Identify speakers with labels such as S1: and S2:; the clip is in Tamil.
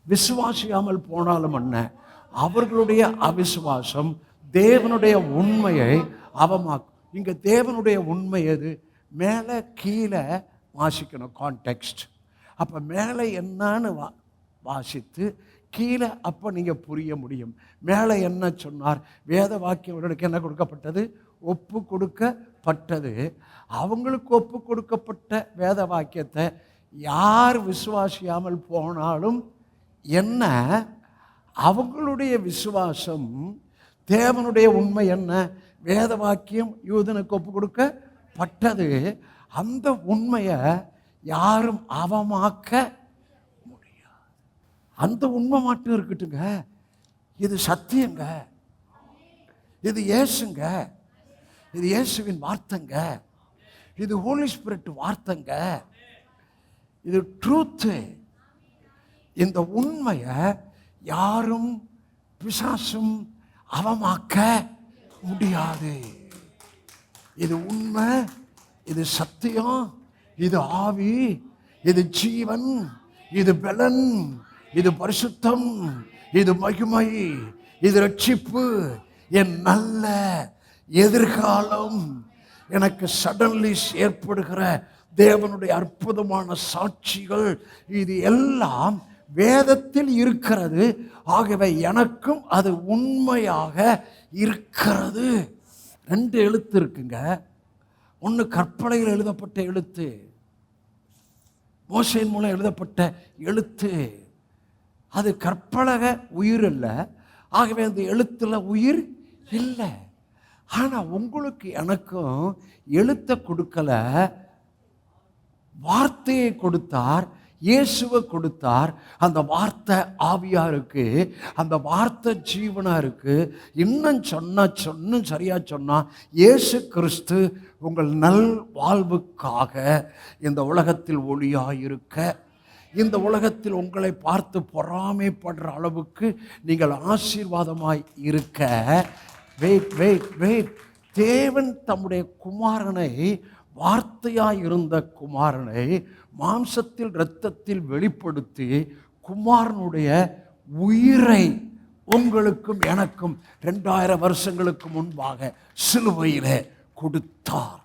S1: விசுவாசியாமல் போனாலும் என்ன, அவர்களுடைய அவிசுவாசம் தேவனுடைய உண்மையை அவமாக்கும். இங்க தேவனுடைய உண்மை எது? மேலே கீழே வாசிக்கணும், கான்டெக்ஸ்ட். அப்போ மேலே என்னன்னு வாசித்து கீழே அப்போ நீங்கள் புரிய முடியும். மேலே என்ன சொன்னார்? வேத வாக்கியம் அவர்களுக்கு என்ன கொடுக்கப்பட்டது? ஒப்பு கொடுக்கப்பட்டது. அவங்களுக்கு ஒப்பு கொடுக்கப்பட்ட வேத வாக்கியத்தை யார் விசுவாசியாமல் போனாலும் என்ன, அவங்களுடைய விசுவாசம் தேவனுடைய உண்மை என்ன? வேத வாக்கியம் யூதனுக்கு ஒப்பு கொடுக்கப்பட்டது. அந்த உண்மையை யாரும் அவமாக்க முடியாது. அந்த உண்மை மட்டும் இருக்கட்டுங்க, இது சத்தியங்க, இது இயேசுங்க, இது இயேசுவின் வார்த்தைங்க, இது ஹோலி ஸ்பிரிட் வார்த்தைங்க, இது ட்ரூத்து. இந்த உண்மையை யாரும் பிசாசும் அவமாக்க முடியாது. இது உண்மை, இது சத்தியம், இது ஆவி, இது ஜீவன், இது பலன், இது பரிசுத்தம், இது மகிமை, இது ரட்சிப்பு, என் நல்ல எதிர்காலம், எனக்கு சடன்லி ஏற்படுகிற தேவனுடைய அற்புதமான சாட்சிகள், இது எல்லாம் வேதத்தில் இருக்கிறது. ஆகவே எனக்கும் அது உண்மையாக இருக்கிறது. 2 எழுத்து இருக்குங்க. ஒன்று கற்பனையில் எழுதப்பட்ட எழுத்து, மோசேயின் மூலம் எழுதப்பட்ட எழுத்து. அது கற்பலக உயிர் இல்லை. ஆகவே அந்த எழுத்துல உயிர் இல்லை. ஆனால் உங்களுக்கு எனக்கும் எழுத்தை கொடுக்கல, வார்த்தையை கொடுத்தார், இயேசுவை கொடுத்தார். அந்த வார்த்தை ஆவியா இருக்கு, அந்த வார்த்தை ஜீவனா இருக்கு. இன்னும் சரியா சொன்னா, இயேசு கிறிஸ்து உங்கள் நல் வாழ்வுக்காக இந்த உலகத்தில் ஒளியாயிருக்க, இந்த உலகத்தில் உங்களை பார்த்து பொறாமைப்படுற அளவுக்கு நீங்கள் ஆசீர்வாதமாய் இருக்க, வெயிட் தேவன் தம்முடைய குமாரனை, வார்த்தையாய் இருந்த குமாரனை மாம்சத்தில் இரத்தத்தில் வெளிப்படுத்தி குமாரனுடைய உயிரை உங்களுக்கும் எனக்கும் 2000 வருஷங்களுக்கு முன்பாக சிலுவையிலே கொடுத்தார்.